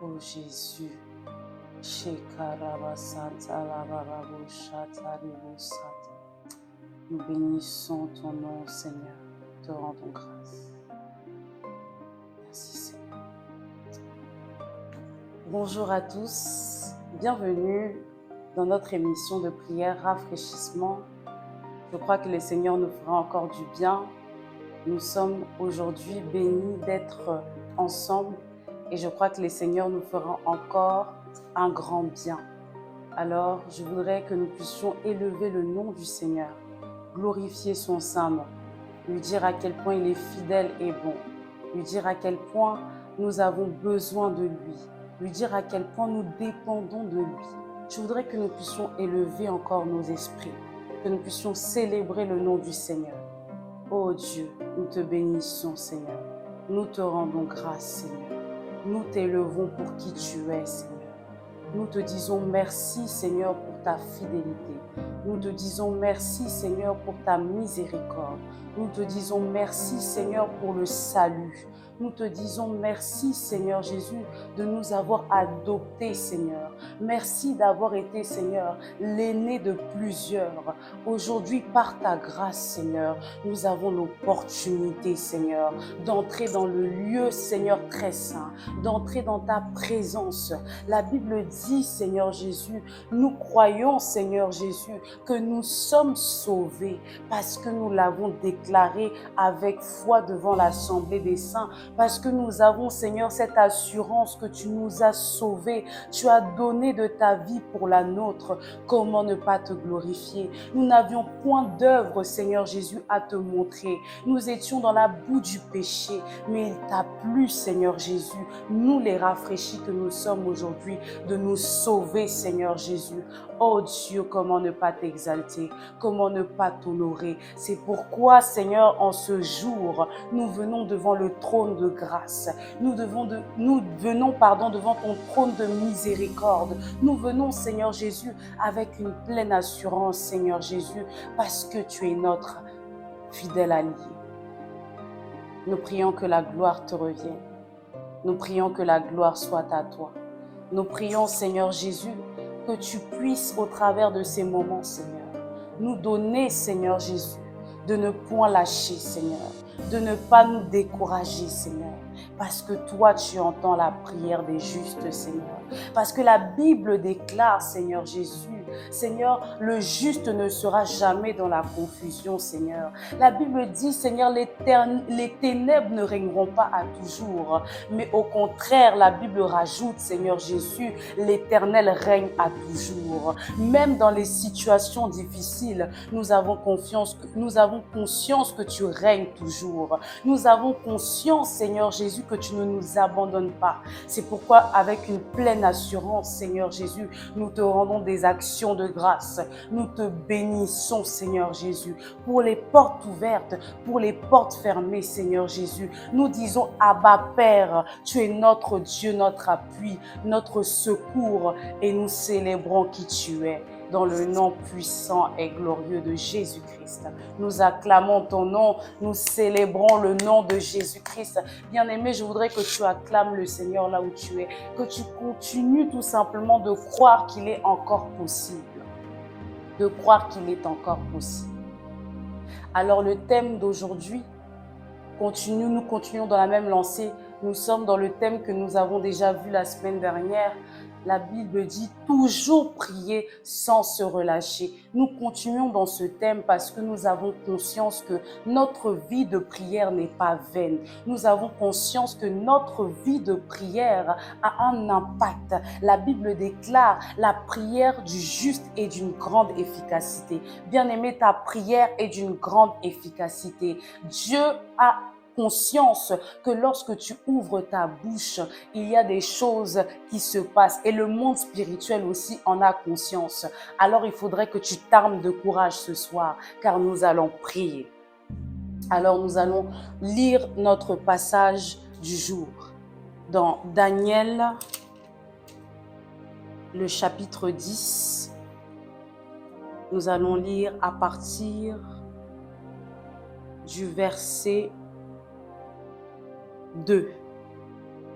Oh Jésus, Shekarabasatalabababoushatalibosata. Nous bénissons ton nom, Seigneur. Nous te rendons grâce. Merci, Seigneur. Bonjour à tous. Bienvenue dans notre émission de prière Rafraîchissement. Je crois que le Seigneur nous fera encore du bien. Nous sommes aujourd'hui bénis d'être ensemble et je crois que le Seigneur nous fera encore un grand bien. Alors, je voudrais que nous puissions élever le nom du Seigneur, glorifier son saint nom, lui dire à quel point il est fidèle et bon, lui dire à quel point nous avons besoin de lui dire à quel point nous dépendons de lui. Je voudrais que nous puissions élever encore nos esprits, que nous puissions célébrer le nom du Seigneur. Oh Dieu, nous te bénissons, Seigneur. Nous te rendons grâce, Seigneur. Nous t'élevons pour qui tu es, Seigneur. Nous te disons merci, Seigneur, pour ta fidélité. Nous te disons merci, Seigneur, pour ta miséricorde. Nous te disons merci, Seigneur, pour le salut. Nous te disons merci, Seigneur Jésus, de nous avoir adoptés, Seigneur. Merci d'avoir été, Seigneur, l'aîné de plusieurs. Aujourd'hui, par ta grâce, Seigneur, nous avons l'opportunité, Seigneur, d'entrer dans le lieu, Seigneur, très saint, d'entrer dans ta présence. La Bible dit, Seigneur Jésus, nous croyons, Seigneur Jésus, que nous sommes sauvés parce que nous l'avons déclaré avec foi devant l'Assemblée des saints. Parce que nous avons, Seigneur, cette assurance que tu nous as sauvés. Tu as donné de ta vie pour la nôtre. Comment ne pas te glorifier? Nous n'avions point d'œuvre, Seigneur Jésus, à te montrer. Nous étions dans la boue du péché. Mais il t'a plu, Seigneur Jésus, nous les rafraîchis que nous sommes aujourd'hui, de nous sauver, Seigneur Jésus. Oh Dieu, comment ne pas t'exalter? Comment ne pas t'honorer? C'est pourquoi, Seigneur, en ce jour, nous venons devant le trône de grâce. Nous venons devant ton trône de miséricorde. Nous venons, Seigneur Jésus, avec une pleine assurance, Seigneur Jésus, parce que tu es notre fidèle allié. Nous prions que la gloire te revienne. Nous prions que la gloire soit à toi. Nous prions, Seigneur Jésus, que tu puisses, au travers de ces moments, Seigneur, nous donner, Seigneur Jésus, de ne point lâcher, Seigneur, de ne pas nous décourager, Seigneur, parce que toi, tu entends la prière des justes, Seigneur. Parce que la Bible déclare, Seigneur Jésus, Seigneur, le juste ne sera jamais dans la confusion, Seigneur. La Bible dit, Seigneur, les ténèbres ne régneront pas à toujours. Mais au contraire, la Bible rajoute, Seigneur Jésus, l'Éternel règne à toujours. Même dans les situations difficiles, nous avons conscience que tu règnes toujours. Nous avons conscience, Seigneur Jésus, que tu ne nous abandonnes pas. C'est pourquoi, avec une pleine assurance, Seigneur Jésus, nous te rendons des actions de grâce. Nous te bénissons, Seigneur Jésus, pour les portes ouvertes, pour les portes fermées, Seigneur Jésus. Nous disons, Abba Père, tu es notre Dieu, notre appui, notre secours, et nous célébrons qui tu es. Dans le nom puissant et glorieux de Jésus-Christ. Nous acclamons ton nom, nous célébrons le nom de Jésus-Christ. Bien-aimé, je voudrais que tu acclames le Seigneur là où tu es, que tu continues tout simplement de croire qu'il est encore possible. De croire qu'il est encore possible. Alors le thème d'aujourd'hui, nous continuons dans la même lancée. Nous sommes dans le thème que nous avons déjà vu la semaine dernière. La Bible dit toujours prier sans se relâcher. Nous continuons dans ce thème parce que nous avons conscience que notre vie de prière n'est pas vaine. Nous avons conscience que notre vie de prière a un impact. La Bible déclare la prière du juste est d'une grande efficacité. Bien-aimé, ta prière est d'une grande efficacité. Dieu a conscience que lorsque tu ouvres ta bouche, il y a des choses qui se passent et le monde spirituel aussi en a conscience. Alors il faudrait que tu t'armes de courage ce soir car nous allons prier. Alors nous allons lire notre passage du jour dans Daniel, le chapitre 10. Nous allons lire à partir du verset 2.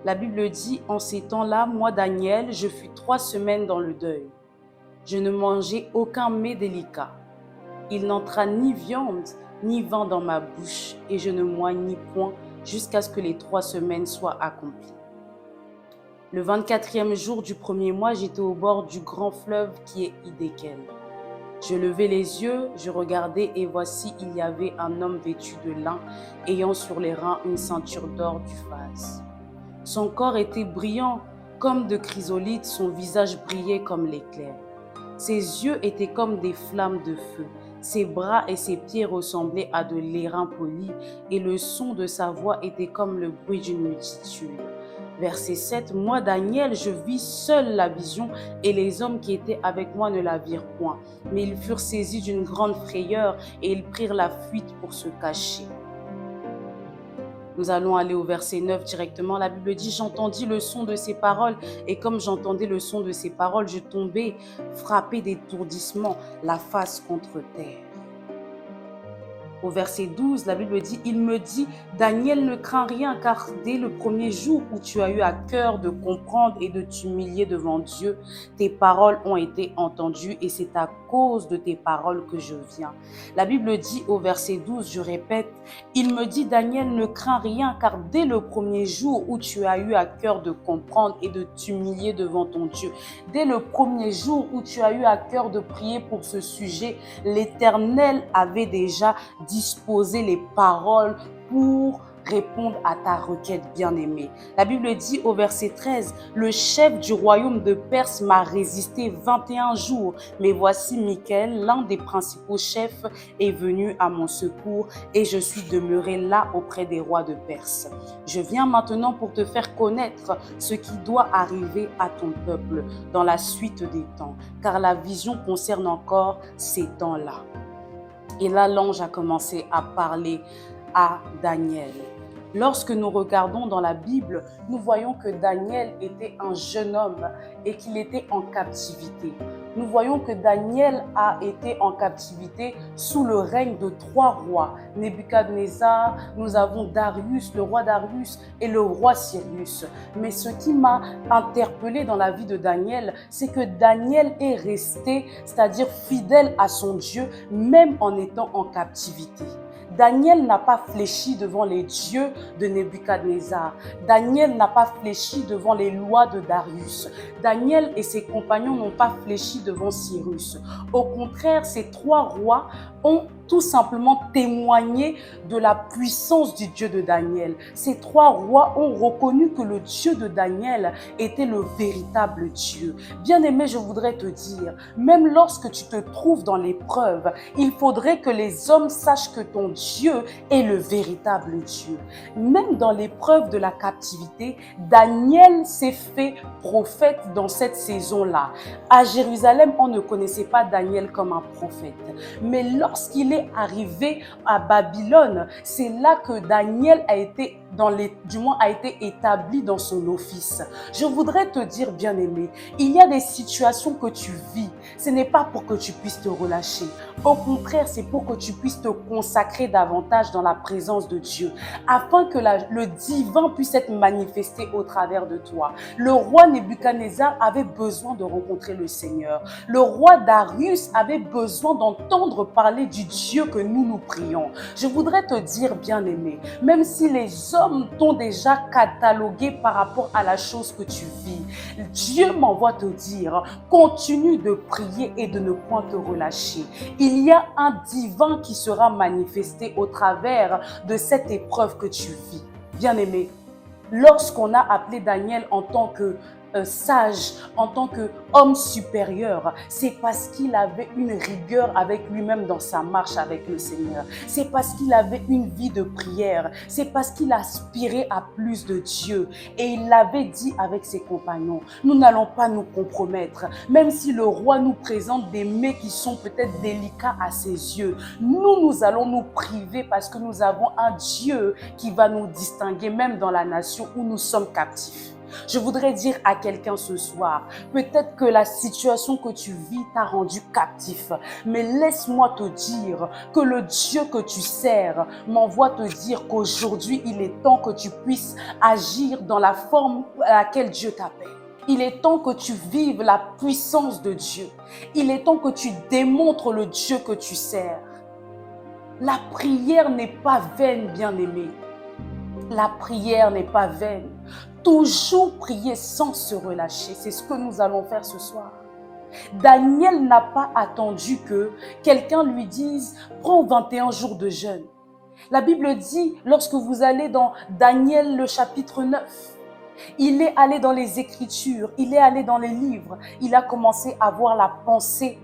La Bible dit, en ces temps-là, moi Daniel, je fus 3 semaines dans le deuil. Je ne mangeai aucun mets délicat. Il n'entra ni viande ni vin dans ma bouche, et je ne moignis point jusqu'à ce que les 3 semaines soient accomplies. Le 24e jour du premier mois, j'étais au bord du grand fleuve qui est Hiddekel. Je levai les yeux, je regardai, et voici, il y avait un homme vêtu de lin, ayant sur les reins une ceinture d'or d'Uphaz. Son corps était brillant comme de chrysolite, son visage brillait comme l'éclair. Ses yeux étaient comme des flammes de feu, ses bras et ses pieds ressemblaient à de l'airain poli, et le son de sa voix était comme le bruit d'une multitude. Verset 7, moi Daniel, je vis seul la vision, et les hommes qui étaient avec moi ne la virent point. Mais ils furent saisis d'une grande frayeur, et ils prirent la fuite pour se cacher. Nous allons aller au verset 9 directement. La Bible dit, j'entendis le son de ses paroles, et comme j'entendais le son de ses paroles, je tombais frappé d'étourdissement, la face contre terre. Au verset 12, la Bible dit, il me dit, Daniel, ne crains rien, car dès le premier jour où tu as eu à cœur de comprendre et de t'humilier devant Dieu, tes paroles ont été entendues, et c'est à cause de tes paroles que je viens. La Bible dit au verset 12, je répète, il me dit, Daniel, ne crains rien, car dès le premier jour où tu as eu à cœur de comprendre et de t'humilier devant ton Dieu, dès le premier jour où tu as eu à cœur de prier pour ce sujet, l'Éternel avait déjà disposer les paroles pour répondre à ta requête bien-aimée. La Bible dit au verset 13, le chef du royaume de Perse m'a résisté 21 jours, mais voici Michaël, l'un des principaux chefs, est venu à mon secours et je suis demeuré là auprès des rois de Perse. Je viens maintenant pour te faire connaître ce qui doit arriver à ton peuple dans la suite des temps, car la vision concerne encore ces temps-là. Et là, l'ange a commencé à parler à Daniel. Lorsque nous regardons dans la Bible, nous voyons que Daniel était un jeune homme et qu'il était en captivité. Nous voyons que Daniel a été en captivité sous le règne de 3 rois. Nebuchadnezzar, nous avons Darius, le roi Darius et le roi Cyrus. Mais ce qui m'a interpellé dans la vie de Daniel, c'est que Daniel est resté, c'est-à-dire fidèle à son Dieu, même en étant en captivité. Daniel n'a pas fléchi devant les dieux de Nebuchadnezzar. Daniel n'a pas fléchi devant les lois de Darius. Daniel et ses compagnons n'ont pas fléchi devant Cyrus. Au contraire, ces 3 rois ont tout simplement témoigné de la puissance du Dieu de Daniel. Ces 3 rois ont reconnu que le Dieu de Daniel était le véritable Dieu. Bien-aimé, je voudrais te dire, même lorsque tu te trouves dans l'épreuve, il faudrait que les hommes sachent que ton Dieu est le véritable Dieu. Même dans l'épreuve de la captivité, Daniel s'est fait prophète dans cette saison-là. À Jérusalem, on ne connaissait pas Daniel comme un prophète. Mais lorsqu'il est arrivé à Babylone, c'est là que Daniel a été établi dans son office. Je voudrais te dire, bien-aimé, il y a des situations que tu vis. Ce n'est pas pour que tu puisses te relâcher. Au contraire, c'est pour que tu puisses te consacrer davantage dans la présence de Dieu, afin que le divin puisse être manifesté au travers de toi. Le roi Nebuchadnezzar avait besoin de rencontrer le Seigneur. Le roi Darius avait besoin d'entendre parler du Dieu que nous prions. Je voudrais te dire, bien-aimé, même si les hommes t'ont déjà catalogué par rapport à la chose que tu vis, Dieu m'envoie te dire, continue de prier et de ne point te relâcher. Il y a un divin qui sera manifesté au travers de cette épreuve que tu vis. Bien-aimé, lorsqu'on a appelé Daniel en tant que sage, en tant qu'homme supérieur, c'est parce qu'il avait une rigueur avec lui-même dans sa marche avec le Seigneur. C'est parce qu'il avait une vie de prière. C'est parce qu'il aspirait à plus de Dieu. Et il l'avait dit avec ses compagnons, nous n'allons pas nous compromettre. Même si le roi nous présente des mets qui sont peut-être délicats à ses yeux, nous allons nous priver parce que nous avons un Dieu qui va nous distinguer même dans la nation où nous sommes captifs. Je voudrais dire à quelqu'un ce soir, peut-être que la situation que tu vis t'a rendu captif, mais laisse-moi te dire que le Dieu que tu sers m'envoie te dire qu'aujourd'hui, il est temps que tu puisses agir dans la forme à laquelle Dieu t'appelle. Il est temps que tu vives la puissance de Dieu. Il est temps que tu démontres le Dieu que tu sers. La prière n'est pas vaine, bien-aimé. La prière n'est pas vaine. Toujours prier sans se relâcher. C'est ce que nous allons faire ce soir. Daniel n'a pas attendu que quelqu'un lui dise « Prends 21 jours de jeûne ». La Bible dit, lorsque vous allez dans Daniel le chapitre 9, il est allé dans les Écritures, il est allé dans les livres, il a commencé à voir la pensée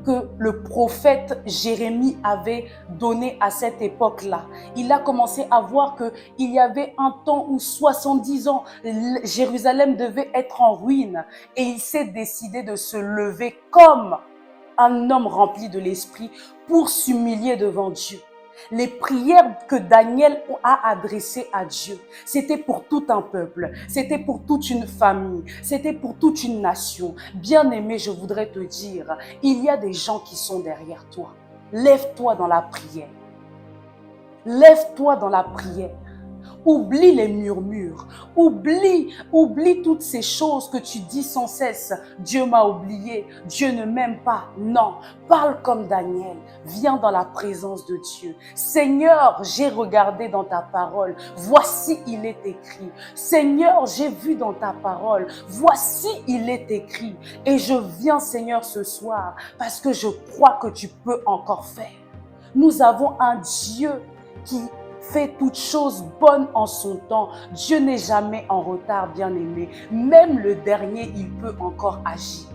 que le prophète Jérémie avait donnée à cette époque-là. Il a commencé à voir qu'il y avait un temps où 70 ans, Jérusalem devait être en ruine et il s'est décidé de se lever comme un homme rempli de l'esprit pour s'humilier devant Dieu. Les prières que Daniel a adressées à Dieu, c'était pour tout un peuple, c'était pour toute une famille, c'était pour toute une nation. Bien-aimé, je voudrais te dire, il y a des gens qui sont derrière toi. Lève-toi dans la prière. Lève-toi dans la prière. Oublie les murmures, oublie toutes ces choses que tu dis sans cesse. Dieu m'a oublié, Dieu ne m'aime pas. Non, parle comme Daniel, viens dans la présence de Dieu. Seigneur, j'ai regardé dans ta parole, voici il est écrit. Seigneur, j'ai vu dans ta parole, voici il est écrit. Et je viens, Seigneur, ce soir parce que je crois que tu peux encore faire. Nous avons un Dieu qui fait toutes choses bonnes en son temps. Dieu n'est jamais en retard, bien-aimé. Même le dernier, il peut encore agir.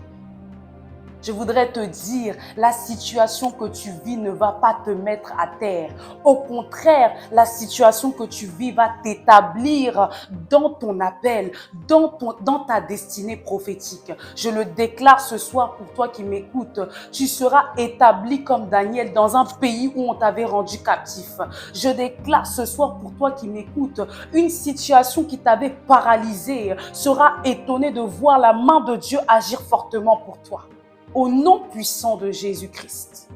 Je voudrais te dire, la situation que tu vis ne va pas te mettre à terre. Au contraire, la situation que tu vis va t'établir dans ton appel, dans ta destinée prophétique. Je le déclare ce soir pour toi qui m'écoutes. Tu seras établi comme Daniel dans un pays où on t'avait rendu captif. Je déclare ce soir pour toi qui m'écoutes, une situation qui t'avait paralysé sera étonnée de voir la main de Dieu agir fortement pour toi. Au nom puissant de Jésus-Christ.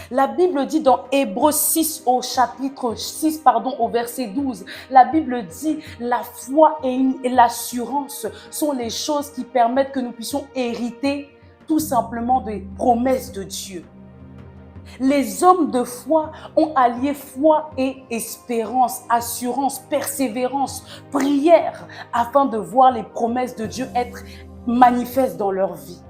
La Bible dit dans Hébreux 6 au verset 12, la Bible dit la foi et l'assurance sont les choses qui permettent que nous puissions hériter tout simplement des promesses de Dieu. Les hommes de foi ont allié foi et espérance, assurance, persévérance, prière afin de voir les promesses de Dieu être manifestes dans leur vie.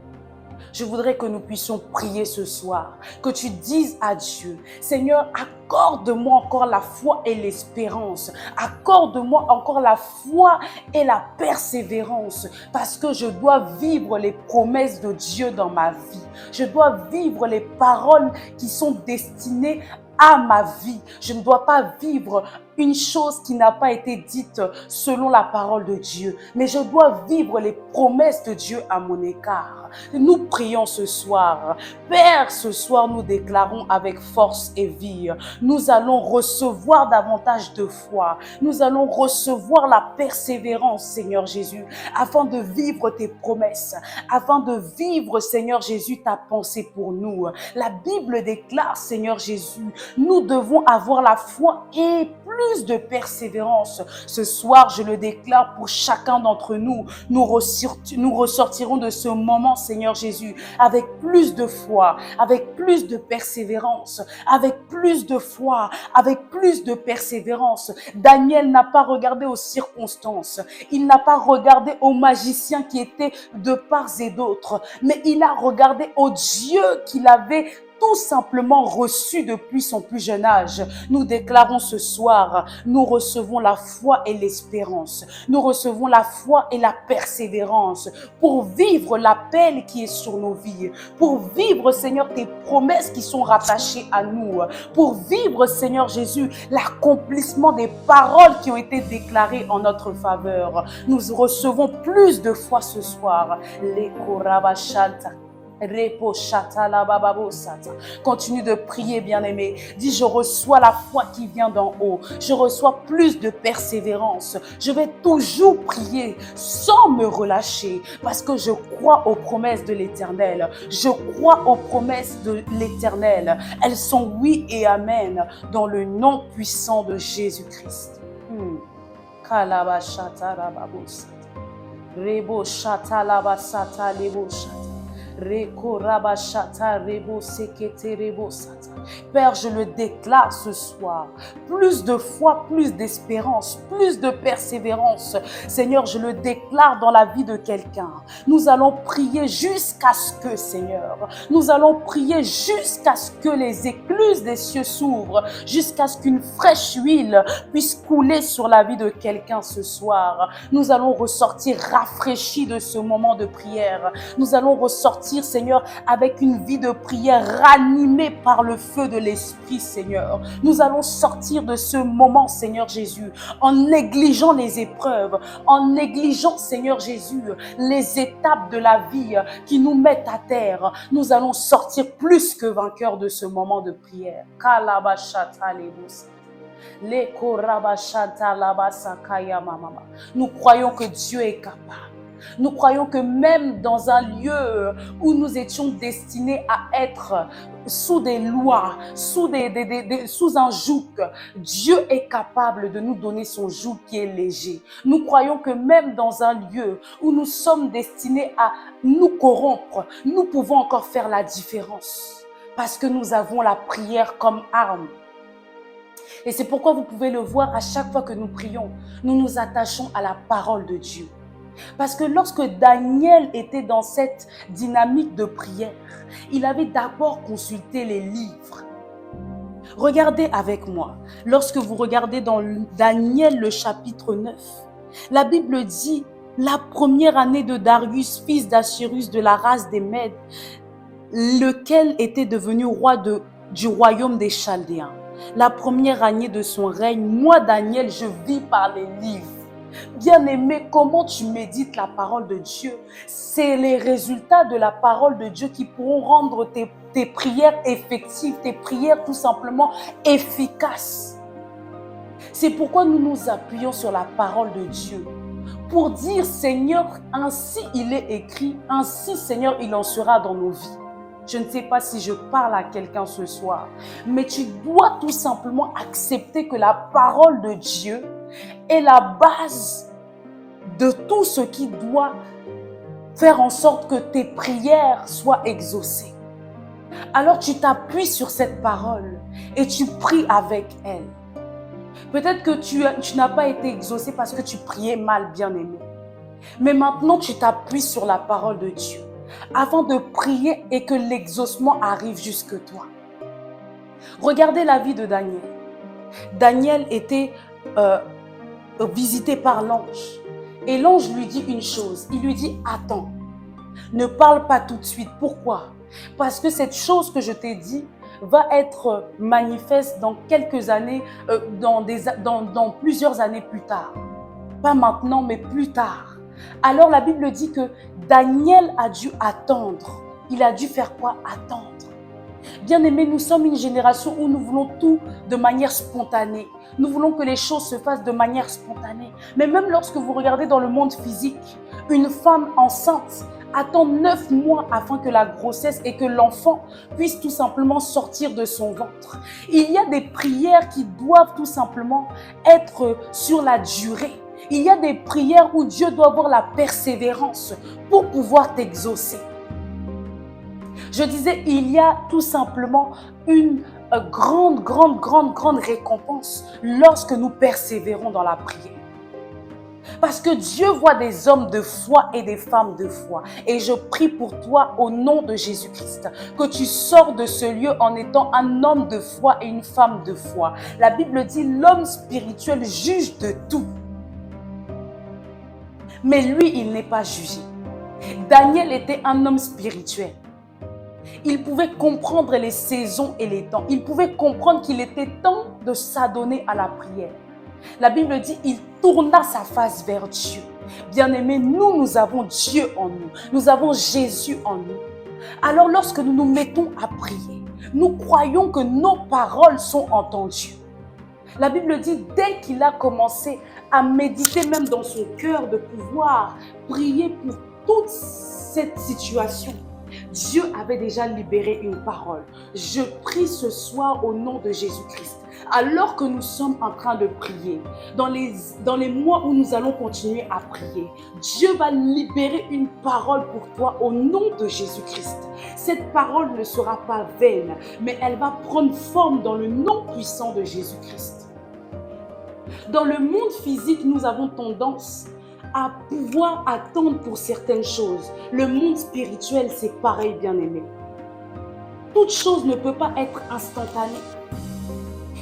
Je voudrais que nous puissions prier ce soir, que tu dises à Dieu, Seigneur, accorde-moi encore la foi et l'espérance, accorde-moi encore la foi et la persévérance, parce que je dois vivre les promesses de Dieu dans ma vie. Je dois vivre les paroles qui sont destinées à ma vie. Je ne dois pas vivre une chose qui n'a pas été dite selon la parole de Dieu, mais je dois vivre les promesses de Dieu à mon égard. Nous prions ce soir. Père, ce soir nous déclarons avec force et vie, nous allons recevoir davantage de foi. Nous allons recevoir la persévérance, Seigneur Jésus, afin de vivre tes promesses, afin de vivre, Seigneur Jésus, ta pensée pour nous. La Bible déclare, Seigneur Jésus, nous devons avoir la foi et plus de persévérance. Ce soir, je le déclare pour chacun d'entre nous. Nous ressortirons de ce moment, Seigneur Jésus, avec plus de foi, avec plus de persévérance, avec plus de foi, avec plus de persévérance. Daniel n'a pas regardé aux circonstances. Il n'a pas regardé aux magiciens qui étaient de part et d'autre, mais il a regardé au Dieu qu'il avait tout simplement reçu depuis son plus jeune âge. Nous déclarons ce soir, nous recevons la foi et l'espérance. Nous recevons la foi et la persévérance pour vivre l'appel qui est sur nos vies, pour vivre, Seigneur, tes promesses qui sont rattachées à nous, pour vivre, Seigneur Jésus, l'accomplissement des paroles qui ont été déclarées en notre faveur. Nous recevons plus de foi ce soir. Les Korabashanta. Repo shata la bababo sata. Continue de prier, bien-aimé. Dis, je reçois la foi qui vient d'en haut. Je reçois plus de persévérance. Je vais toujours prier sans me relâcher parce que je crois aux promesses de l'Éternel. Je crois aux promesses de l'Éternel. Elles sont oui et amen dans le nom puissant de Jésus-Christ. Kalaba shata la bababo sata. Rebo shata la basata lebo shata. Reko rabashata rebo sekete rebo sata. Père, je le déclare ce soir. Plus de foi, plus d'espérance, plus de persévérance. Seigneur, je le déclare dans la vie de quelqu'un. Nous allons prier jusqu'à ce que, Seigneur, nous allons prier jusqu'à ce que les écluses des cieux s'ouvrent, jusqu'à ce qu'une fraîche huile puisse couler sur la vie de quelqu'un ce soir. Nous allons ressortir rafraîchis de ce moment de prière. Nous allons ressortir, Seigneur, avec une vie de prière ranimée par le feu de l'Esprit, Seigneur. Nous allons sortir de ce moment, Seigneur Jésus, en négligeant les épreuves, en négligeant, Seigneur Jésus, les étapes de la vie qui nous mettent à terre. Nous allons sortir plus que vainqueurs de ce moment de prière. Nous croyons que Dieu est capable. Nous croyons que même dans un lieu où nous étions destinés à être sous des lois, sous un joug, Dieu est capable de nous donner son joug qui est léger. Nous croyons que même dans un lieu où nous sommes destinés à nous corrompre, nous pouvons encore faire la différence parce que nous avons la prière comme arme. Et c'est pourquoi vous pouvez le voir à chaque fois que nous prions, nous nous attachons à la parole de Dieu. Parce que lorsque Daniel était dans cette dynamique de prière, il avait d'abord consulté les livres. Regardez avec moi, lorsque vous regardez dans Daniel le chapitre 9, la Bible dit « La première année de Darius, fils d'Assyrus de la race des Mèdes, lequel était devenu roi du royaume des Chaldéens. La première année de son règne, moi Daniel, je vis par les livres. » Bien-aimé, comment tu médites la parole de Dieu? C'est les résultats de la parole de Dieu qui pourront rendre tes prières effectives, tes prières tout simplement efficaces. C'est pourquoi nous nous appuyons sur la parole de Dieu pour dire, Seigneur, ainsi il est écrit, ainsi Seigneur, il en sera dans nos vies. Je ne sais pas si je parle à quelqu'un ce soir, mais tu dois tout simplement accepter que la parole de Dieu est la base de tout ce qui doit faire en sorte que tes prières soient exaucées. Alors tu t'appuies sur cette parole et tu pries avec elle. Peut-être que tu n'as pas été exaucé parce que tu priais mal, bien-aimé. Mais maintenant tu t'appuies sur la parole de Dieu afin de prier et que l'exaucement arrive jusque toi. Regardez la vie de Daniel. Daniel était visité par l'ange. Et l'ange lui dit une chose. Il lui dit, attends, ne parle pas tout de suite. Pourquoi? Parce que cette chose que je t'ai dit va être manifeste dans quelques années, dans plusieurs années plus tard. Pas maintenant, mais plus tard. Alors la Bible dit que Daniel a dû attendre. Il a dû faire quoi? Attendre. Bien-aimés, nous sommes une génération où nous voulons tout de manière spontanée. Nous voulons que les choses se fassent de manière spontanée. Mais même lorsque vous regardez dans le monde physique, une femme enceinte attend 9 mois afin que la grossesse et que l'enfant puisse tout simplement sortir de son ventre. Il y a des prières qui doivent tout simplement être sur la durée. Il y a des prières où Dieu doit avoir la persévérance pour pouvoir t'exaucer. Je disais, il y a tout simplement une grande récompense lorsque nous persévérons dans la prière. Parce que Dieu voit des hommes de foi et des femmes de foi. Et je prie pour toi au nom de Jésus-Christ, que tu sors de ce lieu en étant un homme de foi et une femme de foi. La Bible dit, l'homme spirituel juge de tout. Mais lui, il n'est pas jugé. Daniel était un homme spirituel. Il pouvait comprendre les saisons et les temps. Il pouvait comprendre qu'il était temps de s'adonner à la prière. La Bible dit, il tourna sa face vers Dieu. Bien-aimés, nous avons Dieu en nous. Nous avons Jésus en nous. Alors lorsque nous nous mettons à prier, nous croyons que nos paroles sont entendues. La Bible dit, dès qu'il a commencé à méditer même dans son cœur de pouvoir prier pour toute cette situation, Dieu avait déjà libéré une parole. Je prie ce soir au nom de Jésus-Christ. Alors que nous sommes en train de prier, dans les mois où nous allons continuer à prier, Dieu va libérer une parole pour toi au nom de Jésus-Christ. Cette parole ne sera pas vaine, mais elle va prendre forme dans le nom puissant de Jésus-Christ. Dans le monde physique, nous avons tendance à pouvoir attendre pour certaines choses. Le monde spirituel, c'est pareil, bien-aimé. Toute chose ne peut pas être instantanée.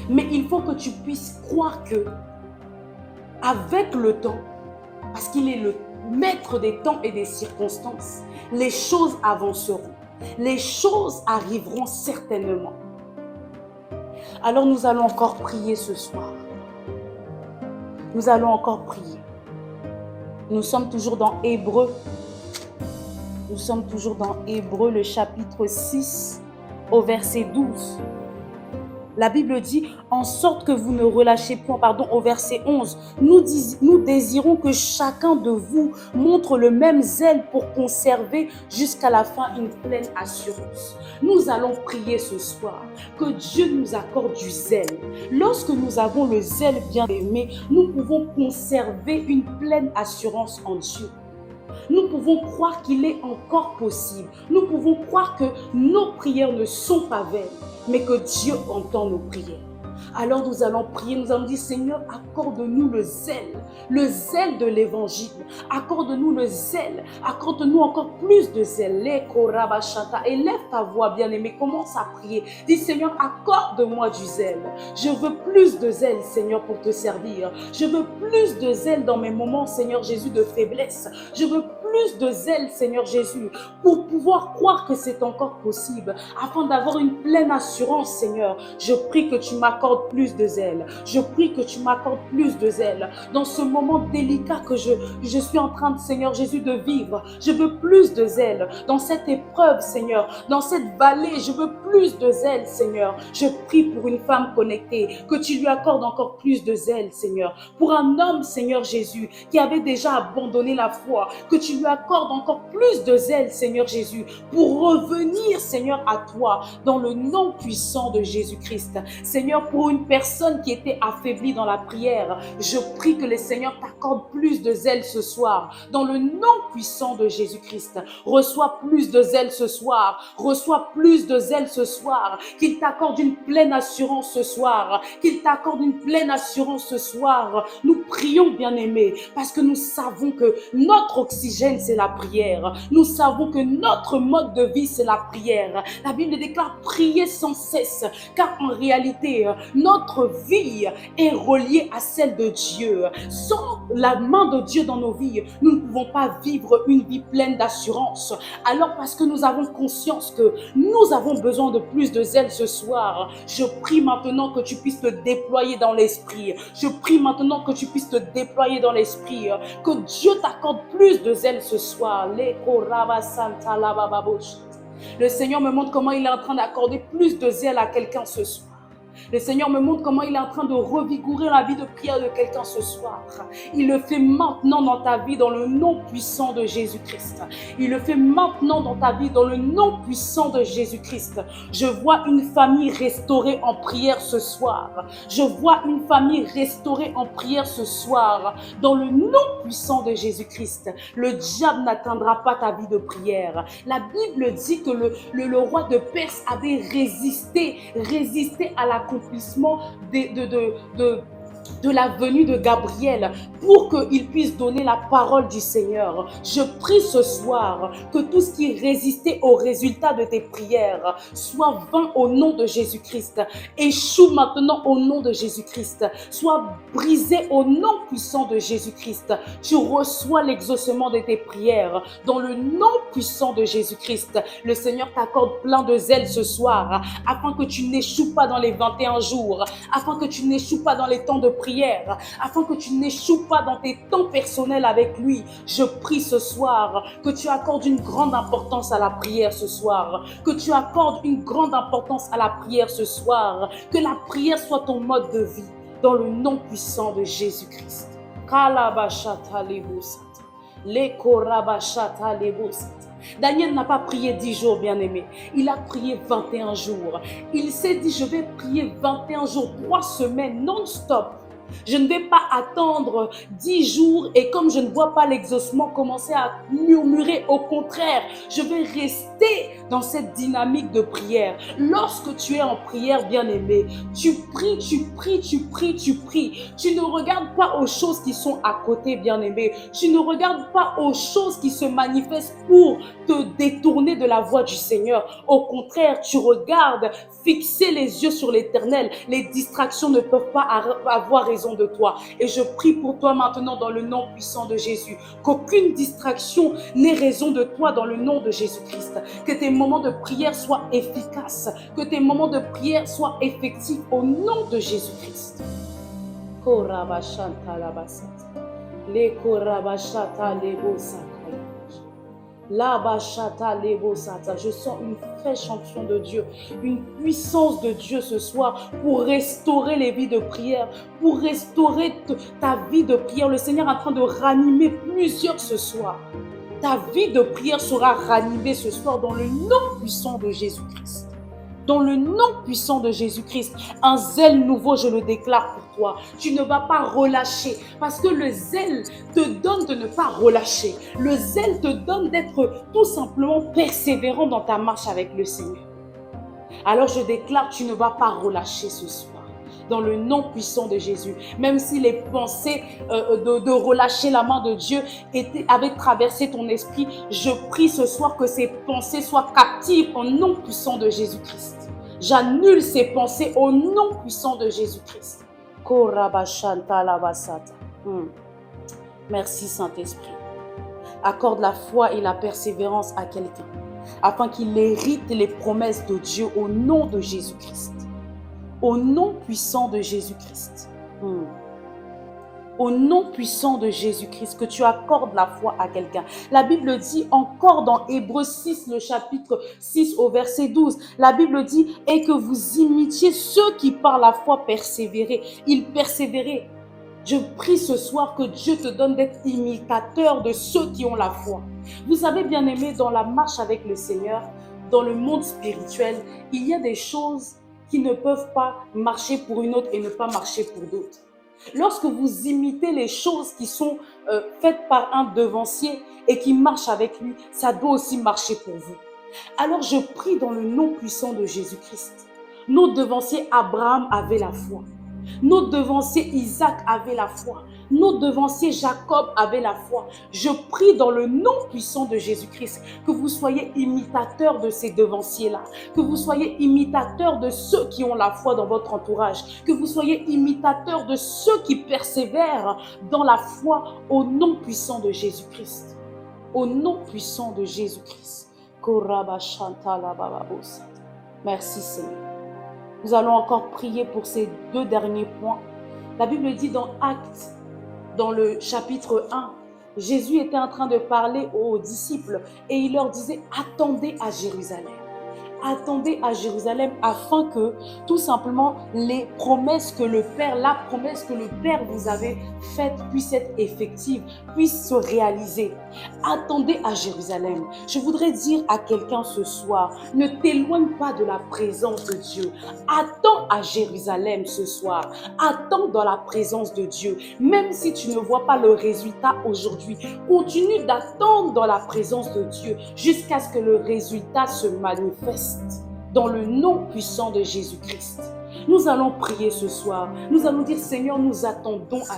Mais il faut que tu puisses croire que, avec le temps, parce qu'il est le maître des temps et des circonstances, les choses avanceront. Les choses arriveront certainement. Alors nous allons encore prier ce soir. Nous allons encore prier. Nous sommes toujours dans Hébreux. Nous sommes toujours dans Hébreux, le chapitre 6, au verset 12. La Bible dit, en sorte que vous ne relâchez point, au verset 11, nous désirons que chacun de vous montre le même zèle pour conserver jusqu'à la fin une pleine assurance. Nous allons prier ce soir que Dieu nous accorde du zèle. Lorsque nous avons le zèle bien aimé, nous pouvons conserver une pleine assurance en Dieu. Nous pouvons croire qu'il est encore possible. Nous pouvons croire que nos prières ne sont pas vaines, mais que Dieu entend nos prières. Alors nous allons prier, nous allons dire, Seigneur, accorde-nous le zèle de l'évangile. Accorde-nous le zèle, accorde-nous encore plus de zèle. Élève ta voix, bien-aimé, commence à prier. Dis, Seigneur, accorde-moi du zèle. Je veux plus de zèle, Seigneur, pour te servir. Je veux plus de zèle dans mes moments, Seigneur Jésus, de faiblesse. Je veux plus de zèle, Seigneur Jésus, pour pouvoir croire que c'est encore possible, afin d'avoir une pleine assurance, Seigneur. Je prie que tu m'accordes plus de zèle. Je prie que tu m'accordes plus de zèle. Dans ce moment délicat que je suis en train, Seigneur Jésus, de vivre, je veux plus de zèle. Dans cette épreuve, Seigneur, dans cette vallée, je veux plus de zèle, Seigneur. Je prie pour une femme connectée, que tu lui accordes encore plus de zèle, Seigneur. Pour un homme, Seigneur Jésus, qui avait déjà abandonné la foi, que tu lui accordes encore plus de zèle, Seigneur Jésus, pour revenir, Seigneur, à toi, dans le nom puissant de Jésus-Christ. Seigneur, pour une personne qui était affaiblie dans la prière, je prie que le Seigneur t'accorde plus de zèle ce soir, dans le nom puissant de Jésus-Christ. Reçois plus de zèle ce soir, reçois plus de zèle ce soir, qu'il t'accorde une pleine assurance ce soir, qu'il t'accorde une pleine assurance ce soir. Nous prions, bien-aimés, parce que nous savons que notre oxygène, c'est la prière. Nous savons que notre mode de vie, c'est la prière. La Bible déclare prier sans cesse, car en réalité, notre vie est reliée à celle de Dieu. Sans la main de Dieu dans nos vies, nous ne pouvons pas vivre une vie pleine d'assurance. Alors parce que nous avons conscience que nous avons besoin de plus de zèle ce soir, je prie maintenant que tu puisses te déployer dans l'esprit. Je prie maintenant que tu puisses te déployer dans l'esprit, que Dieu t'accorde plus de zèle ce soir. Le Seigneur me montre comment il est en train d'accorder plus de zèle à quelqu'un ce soir. Le Seigneur me montre comment il est en train de revigorer la vie de prière de quelqu'un ce soir. Il le fait maintenant dans ta vie dans le nom puissant de Jésus-Christ. Il le fait maintenant dans ta vie dans le nom puissant de Jésus-Christ. Je vois une famille restaurée en prière ce soir. Je vois une famille restaurée en prière ce soir dans le nom puissant de Jésus-Christ. Le diable n'atteindra pas ta vie de prière. La Bible dit que le roi de Perse avait résisté à l'accomplissement de la venue de Gabriel pour qu'il puisse donner la parole du Seigneur. Je prie ce soir que tout ce qui résistait au résultat de tes prières soit vain au nom de Jésus-Christ. Échoue maintenant au nom de Jésus-Christ. Soit brisé au nom puissant de Jésus-Christ. Tu reçois l'exaucement de tes prières dans le nom puissant de Jésus-Christ. Le Seigneur t'accorde plein de zèle ce soir afin que tu n'échoues pas dans les 21 jours, afin que tu n'échoues pas dans les temps de prière, afin que tu n'échoues pas dans tes temps personnels avec lui. Je prie ce soir que tu accordes une grande importance à la prière ce soir, que tu accordes une grande importance à la prière ce soir, que la prière soit ton mode de vie, dans le nom puissant de Jésus-Christ. Kalabashata lebosata. Lekorabashata lebosata. Daniel n'a pas prié 10 jours, bien-aimé. Il a prié 21 jours. Il s'est dit, je vais prier 21 jours, 3 semaines non-stop. Je ne vais pas attendre 10 jours et comme je ne vois pas l'exaucement commencer à murmurer. Au contraire, je vais rester dans cette dynamique de prière. Lorsque tu es en prière, bien-aimé, tu pries, tu pries, tu pries, tu pries. Tu ne regardes pas aux choses qui sont à côté, bien-aimé. Tu ne regardes pas aux choses qui se manifestent pour te détourner de la voie du Seigneur. Au contraire, tu regardes, fixer les yeux sur l'Éternel. Les distractions ne peuvent pas avoir raison de toi. Et je prie pour toi maintenant dans le nom puissant de Jésus, qu'aucune distraction n'ait raison de toi dans le nom de Jésus-Christ. Que tes moments de prière soient efficaces, que tes moments de prière soient effectifs au nom de Jésus-Christ. Korabashanta labasata. Le korabashata lebosaka. Je sens une fraîche onction de Dieu, une puissance de Dieu ce soir pour restaurer les vies de prière, pour restaurer ta vie de prière. Le Seigneur est en train de ranimer plusieurs ce soir. Ta vie de prière sera ranimée ce soir dans le nom puissant de Jésus-Christ. Dans le nom puissant de Jésus-Christ, un zèle nouveau, je le déclare pour toi. Tu ne vas pas relâcher parce que le zèle te donne de ne pas relâcher. Le zèle te donne d'être tout simplement persévérant dans ta marche avec le Seigneur. Alors je déclare, tu ne vas pas relâcher ce soir. Dans le nom puissant de Jésus, même si les pensées de relâcher la main de Dieu avaient traversé ton esprit, je prie ce soir que ces pensées soient captives au nom puissant de Jésus-Christ. J'annule ces pensées au nom puissant de Jésus-Christ. Merci Saint-Esprit. Accorde la foi et la persévérance à quelqu'un, afin qu'il hérite les promesses de Dieu au nom de Jésus-Christ. Au nom puissant de Jésus-Christ. Au nom puissant de Jésus-Christ, que tu accordes la foi à quelqu'un. La Bible dit encore dans Hébreux 6, le chapitre 6 au verset 12, la Bible dit « Et que vous imitiez ceux qui par la foi persévéraient. » Ils persévéraient. Je prie ce soir que Dieu te donne d'être imitateur de ceux qui ont la foi. Vous savez, bien-aimés, dans la marche avec le Seigneur, dans le monde spirituel, il y a des choses qui ne peuvent pas marcher pour une autre et ne pas marcher pour d'autres. Lorsque vous imitez les choses qui sont faites par un devancier et qui marchent avec lui, ça doit aussi marcher pour vous. Alors je prie dans le nom puissant de Jésus-Christ. Nos devanciers Abraham avaient la foi. Nos devanciers Isaac avaient la foi. Nos devanciers Jacob avaient la foi. Je prie dans le nom puissant de Jésus-Christ que vous soyez imitateurs de ces devanciers-là, que vous soyez imitateurs de ceux qui ont la foi dans votre entourage, que vous soyez imitateurs de ceux qui persévèrent dans la foi au nom puissant de Jésus-Christ. Au nom puissant de Jésus-Christ. Merci Seigneur. Nous allons encore prier pour ces 2 derniers points. La Bible dit dans Actes, dans le chapitre 1, Jésus était en train de parler aux disciples et il leur disait « Attendez à Jérusalem ». Attendez à Jérusalem afin que tout simplement les promesses que le Père, la promesse que le Père vous avait faite puisse être effective, puisse se réaliser. Attendez à Jérusalem. Je voudrais dire à quelqu'un ce soir, ne t'éloigne pas de la présence de Dieu. Attends à Jérusalem ce soir. Attends dans la présence de Dieu. Même si tu ne vois pas le résultat aujourd'hui, continue d'attendre dans la présence de Dieu jusqu'à ce que le résultat se manifeste. Dans le nom puissant de Jésus-Christ. Nous allons prier ce soir. Nous allons dire, Seigneur, nous attendons à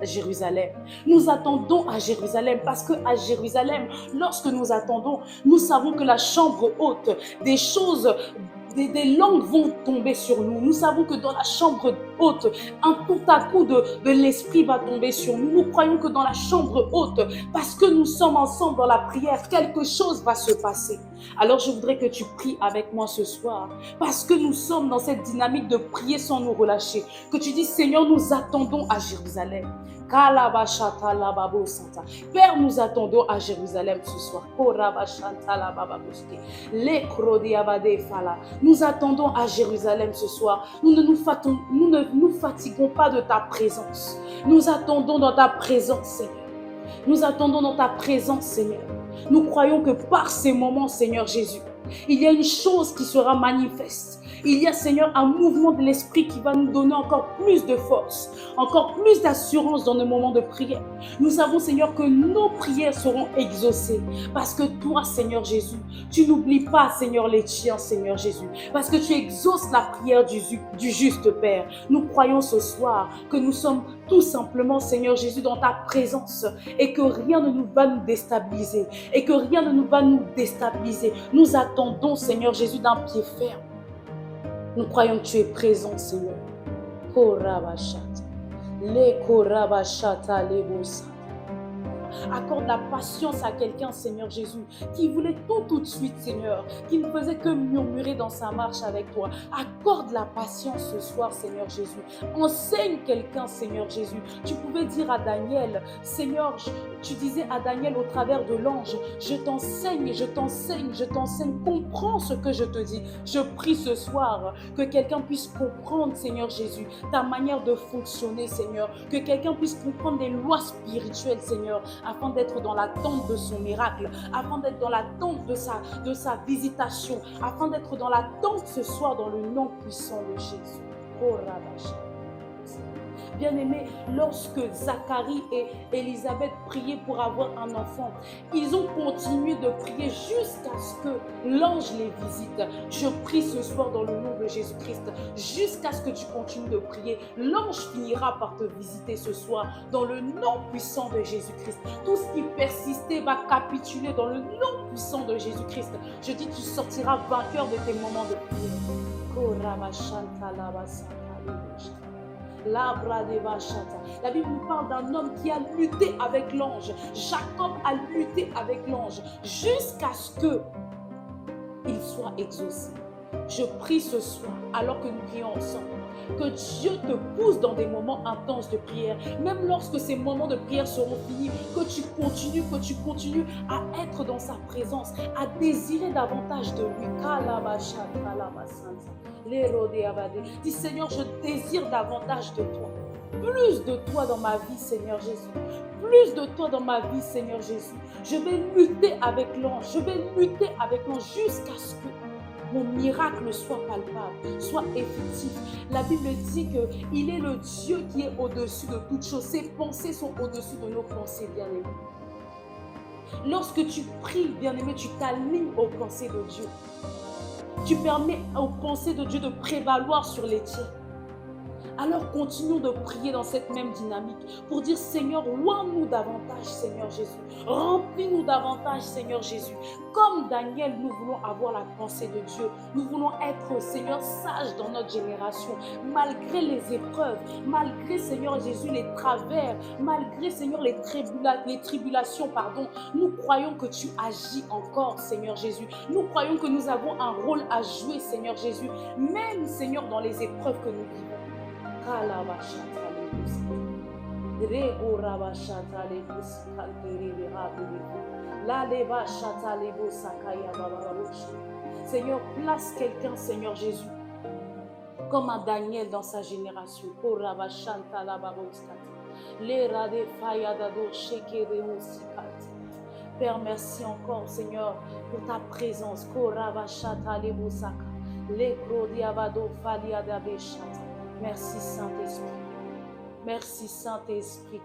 Jérusalem. Nous attendons à Jérusalem parce qu'à Jérusalem, lorsque nous attendons, nous savons que la chambre haute, des choses des langues vont tomber sur nous. Nous savons que dans la chambre haute, un tout à coup de l'esprit va tomber sur nous. Nous croyons que dans la chambre haute, parce que nous sommes ensemble dans la prière, quelque chose va se passer. Alors je voudrais que tu pries avec moi ce soir, parce que nous sommes dans cette dynamique de prier sans nous relâcher. Que tu dis, Seigneur, nous attendons à Jérusalem. Père, nous attendons à Jérusalem ce soir. Nous attendons à Jérusalem ce soir. Nous ne nous fatiguons pas de ta présence. Nous attendons dans ta présence, Seigneur. Nous attendons dans ta présence, Seigneur. Nous croyons que par ces moments, Seigneur Jésus, il y a une chose qui sera manifeste. Il y a, Seigneur, un mouvement de l'Esprit qui va nous donner encore plus de force, encore plus d'assurance dans nos moments de prière. Nous savons, Seigneur, que nos prières seront exaucées. Parce que toi, Seigneur Jésus, tu n'oublies pas, Seigneur, les tiens, Seigneur Jésus. Parce que tu exauces la prière du juste Père. Nous croyons ce soir que nous sommes tout simplement, Seigneur Jésus, dans ta présence et que rien ne nous va nous déstabiliser. Et que rien ne nous va nous déstabiliser. Nous attendons, Seigneur Jésus, d'un pied ferme. Nous croyons que tu es présent, Seigneur. Accorde la patience à quelqu'un, Seigneur Jésus, qui voulait tout de suite, Seigneur, qui ne faisait que murmurer dans sa marche avec toi. Accorde la patience ce soir, Seigneur Jésus. Enseigne quelqu'un, Seigneur Jésus. Tu pouvais dire à Daniel, Seigneur, tu disais à Daniel au travers de l'ange, je t'enseigne, je t'enseigne, je t'enseigne, comprends ce que je te dis. Je prie ce soir que quelqu'un puisse comprendre, Seigneur Jésus, ta manière de fonctionner, Seigneur, que quelqu'un puisse comprendre les lois spirituelles, Seigneur, afin d'être dans l'attente de son miracle, afin d'être dans l'attente de sa visitation, afin d'être dans l'attente ce soir dans le nom puissant de Jésus. Oh, bien-aimés, lorsque Zacharie et Élisabeth priaient pour avoir un enfant, ils ont continué de prier jusqu'à ce que l'ange les visite. Je prie ce soir dans le nom de Jésus-Christ, jusqu'à ce que tu continues de prier. L'ange finira par te visiter ce soir dans le nom puissant de Jésus-Christ. Tout ce qui persistait va capituler dans le nom puissant de Jésus-Christ. Je dis, tu sortiras vainqueur de tes moments de prière. La Bible nous parle d'un homme qui a lutté avec l'ange. Jacob a lutté avec l'ange jusqu'à ce qu'il soit exaucé. Je prie ce soir, alors que nous prions ensemble, que Dieu te pousse dans des moments intenses de prière, même lorsque ces moments de prière seront finis, que tu continues à être dans sa présence, à désirer davantage de lui. Dis, Seigneur, je désire davantage de toi. Plus de toi dans ma vie, Seigneur Jésus. Plus de toi dans ma vie, Seigneur Jésus. Je vais lutter avec l'ange. Je vais lutter avec l'ange jusqu'à ce que mon miracle soit palpable, soit effectif. La Bible dit qu'il est le Dieu qui est au-dessus de toutes choses. Ses pensées sont au-dessus de nos pensées, bien-aimés. Lorsque tu pries, bien-aimé, tu t'alignes aux pensées de Dieu. Tu permets aux pensées de Dieu de prévaloir sur les tiennes. Alors continuons de prier dans cette même dynamique pour dire, Seigneur, loins-nous davantage, Seigneur Jésus. Remplis-nous davantage, Seigneur Jésus. Comme Daniel, nous voulons avoir la pensée de Dieu. Nous voulons être, Seigneur, sages dans notre génération. Malgré les épreuves, malgré, Seigneur Jésus, les travers, malgré, Seigneur, les tribulations, nous croyons que tu agis encore, Seigneur Jésus. Nous croyons que nous avons un rôle à jouer, Seigneur Jésus. Même, Seigneur, dans les épreuves que nous vivons. Seigneur, place quelqu'un, Seigneur Jésus, comme un Daniel dans sa génération. Père, merci encore, Seigneur, pour ta présence. Merci Saint-Esprit. Merci Saint-Esprit.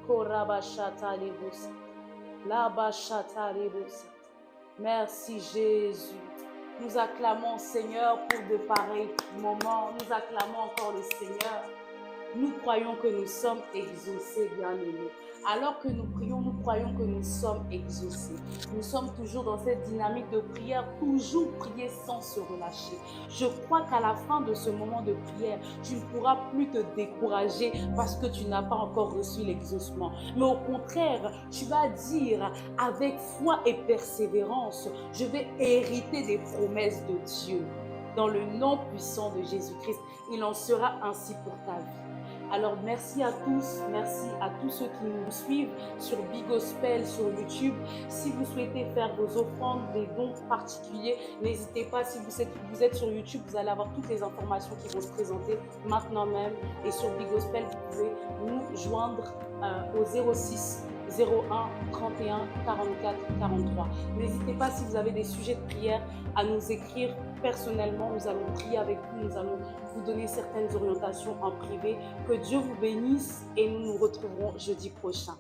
Merci Jésus. Nous acclamons Seigneur pour de pareils moments. Nous acclamons encore le Seigneur. Nous croyons que nous sommes exaucés, bien-aimés. Alors que nous prions, nous croyons que nous sommes exaucés. Nous sommes toujours dans cette dynamique de prière, toujours prier sans se relâcher. Je crois qu'à la fin de ce moment de prière, tu ne pourras plus te décourager parce que tu n'as pas encore reçu l'exaucement. Mais au contraire, tu vas dire avec foi et persévérance, je vais hériter des promesses de Dieu. Dans le nom puissant de Jésus-Christ, il en sera ainsi pour ta vie. Alors merci à tous ceux qui nous suivent sur Bigospel, sur YouTube. Si vous souhaitez faire vos offrandes, des dons particuliers, n'hésitez pas. Si vous êtes sur YouTube, vous allez avoir toutes les informations qui vont se présenter maintenant même. Et sur Bigospel, vous pouvez nous joindre au 06 01 31 44 43. N'hésitez pas, si vous avez des sujets de prière, à nous écrire personnellement. Nous allons prier avec vous, nous allons vous donner certaines orientations en privé. Que Dieu vous bénisse et nous nous retrouverons jeudi prochain.